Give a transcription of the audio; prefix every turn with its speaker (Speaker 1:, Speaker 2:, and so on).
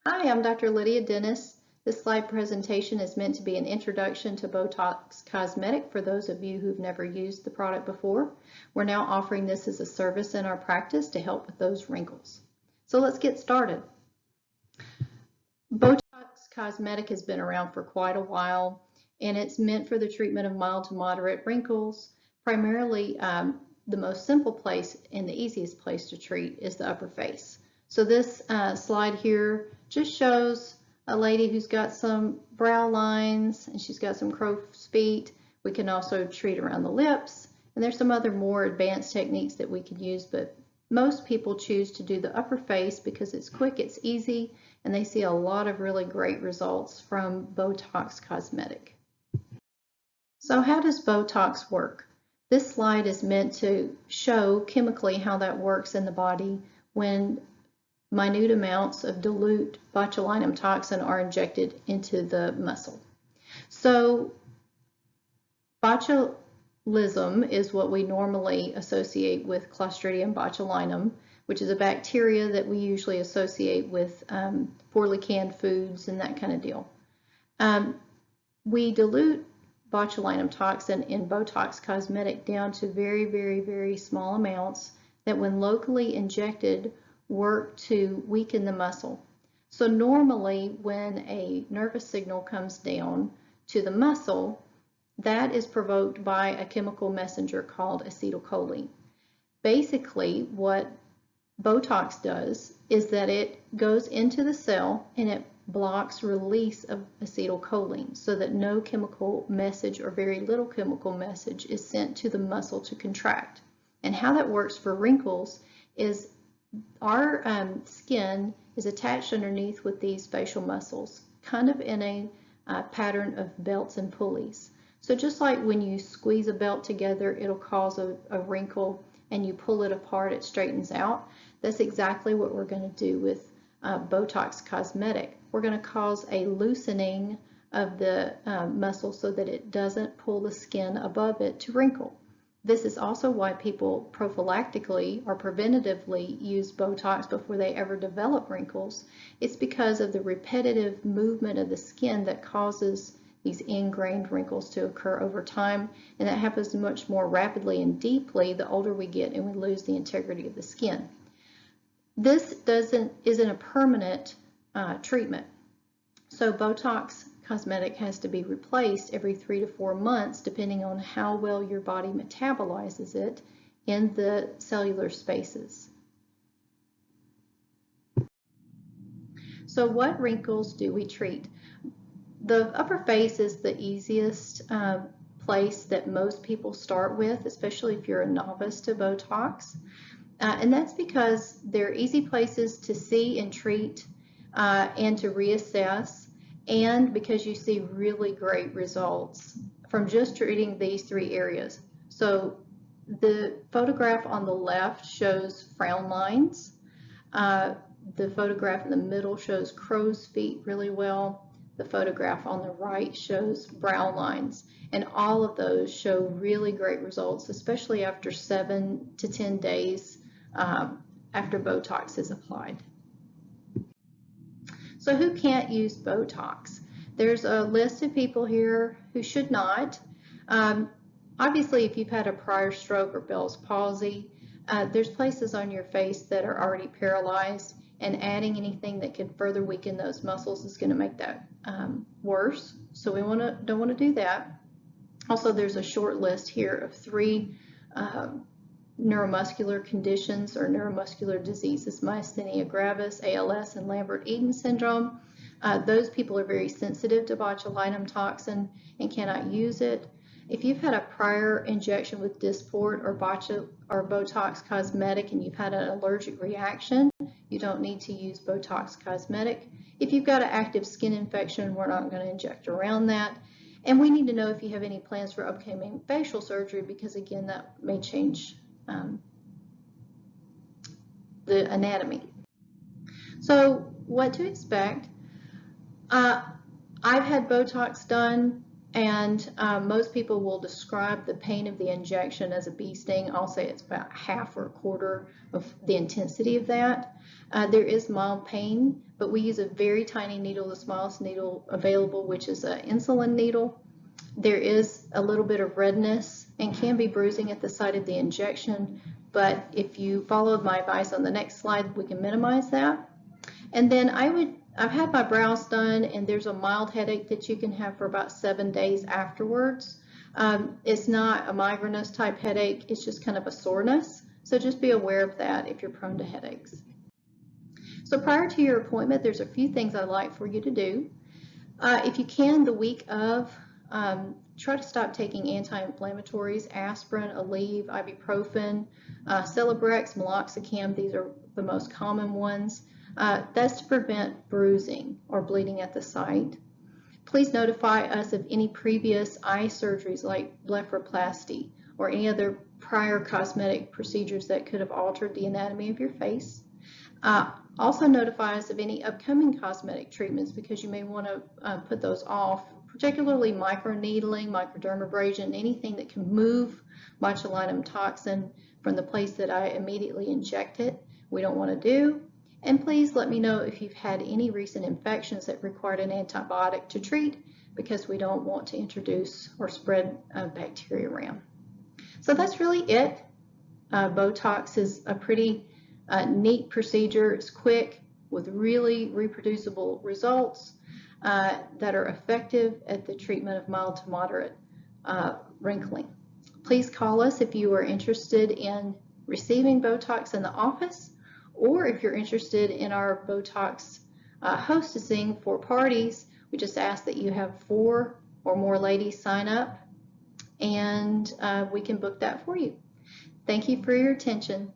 Speaker 1: Hi, I'm Dr. Lydia Dennis. This slide presentation is meant to be an introduction to Botox Cosmetic for those of you who've never used the product before. We're now offering this as a service in our practice to help with those wrinkles. So let's get started. Botox Cosmetic has been around for quite a while, and it's meant for the treatment of mild to moderate wrinkles. Primarily, the most simple place and the easiest place to treat is the upper face. So this slide here just shows a lady who's got some brow lines and she's got some crow's feet. We can also treat around the lips, and there's some other more advanced techniques that we can use, but most people choose to do the upper face because it's quick, it's easy, and they see a lot of really great results from Botox Cosmetic. So how does Botox work? This slide is meant to show chemically how that works in the body when minute amounts of dilute botulinum toxin are injected into the muscle. So botulism is what we normally associate with Clostridium botulinum, which is a bacteria that we usually associate with poorly canned foods and that kind of deal. We dilute botulinum toxin in Botox Cosmetic down to very, very, very small amounts that when locally injected work to weaken the muscle. So normally when a nervous signal comes down to the muscle, that is provoked by a chemical messenger called acetylcholine. Basically, what Botox does is that it goes into the cell and it blocks release of acetylcholine so that no chemical message or very little chemical message is sent to the muscle to contract. And how that works for wrinkles is our skin is attached underneath with these facial muscles, kind of in a pattern of belts and pulleys. So just like when you squeeze a belt together, it'll cause a wrinkle, and you pull it apart, it straightens out. That's exactly what we're going to do with Botox Cosmetic. We're going to cause a loosening of the muscle so that it doesn't pull the skin above it to wrinkle. This is also why people prophylactically or preventatively use Botox before they ever develop wrinkles. It's because of the repetitive movement of the skin that causes these ingrained wrinkles to occur over time, and that happens much more rapidly and deeply the older we get and we lose the integrity of the skin. This isn't a permanent treatment. So Botox Cosmetic has to be replaced every 3 to 4 months depending on how well your body metabolizes it in the cellular spaces. So what wrinkles do we treat? The upper face is the easiest place that most people start with, especially if you're a novice to Botox. And that's because they're easy places to see and treat and to reassess, and because you see really great results from just treating these 3 areas. So the photograph on the left shows frown lines. The photograph in the middle shows crow's feet really well. The photograph on the right shows brow lines. And all of those show really great results, especially after 7 to 10 days after Botox is applied. So who can't use Botox? There's a list of people here who should not. Obviously, if you've had a prior stroke or Bell's palsy, there's places on your face that are already paralyzed, and adding anything that can further weaken those muscles is going to make that worse. So we don't want to do that. Also, there's a short list here of 3 neuromuscular conditions or neuromuscular diseases: myasthenia gravis, ALS, and Lambert-Eaton syndrome. Those people are very sensitive to botulinum toxin and cannot use it. If you've had a prior injection with Dysport or Botox Cosmetic and you've had an allergic reaction, you don't need to use Botox Cosmetic. If you've got an active skin infection, we're not going to inject around that. And we need to know if you have any plans for upcoming facial surgery, because again, that may change the anatomy. So what to expect? I've had Botox done And most people will describe the pain of the injection as a bee sting. I'll say it's about half or a quarter of the intensity of that. There is mild pain, but we use a very tiny needle, the smallest needle available, which is an insulin needle. There is a little bit of redness and can be bruising at the site of the injection, but if you followed my advice on the next slide, we can minimize that. And then I've had my brows done, and there's a mild headache that you can have for about 7 days afterwards. It's not a migrainous type headache, it's just kind of a soreness. So just be aware of that if you're prone to headaches. So prior to your appointment, there's a few things I'd like for you to do. If you can, the week of, try to stop taking anti-inflammatories, aspirin, Aleve, ibuprofen, Celebrex, meloxicam. These are the most common ones. That's to prevent bruising or bleeding at the site. Please notify us of any previous eye surgeries like blepharoplasty or any other prior cosmetic procedures that could have altered the anatomy of your face. Also notify us of any upcoming cosmetic treatments because you may want to put those off, particularly microneedling, microdermabrasion, anything that can move botulinum toxin from the place that I immediately inject it, we don't want to do. And please let me know if you've had any recent infections that required an antibiotic to treat, because we don't want to introduce or spread bacteria around. So that's really it. Botox is a pretty neat procedure. It's quick with really reproducible results that are effective at the treatment of mild to moderate wrinkling. Please call us if you are interested in receiving Botox in the office, or if you're interested in our Botox hostessing for parties. We just ask that you have 4 or more ladies sign up, and we can book that for you. Thank you for your attention.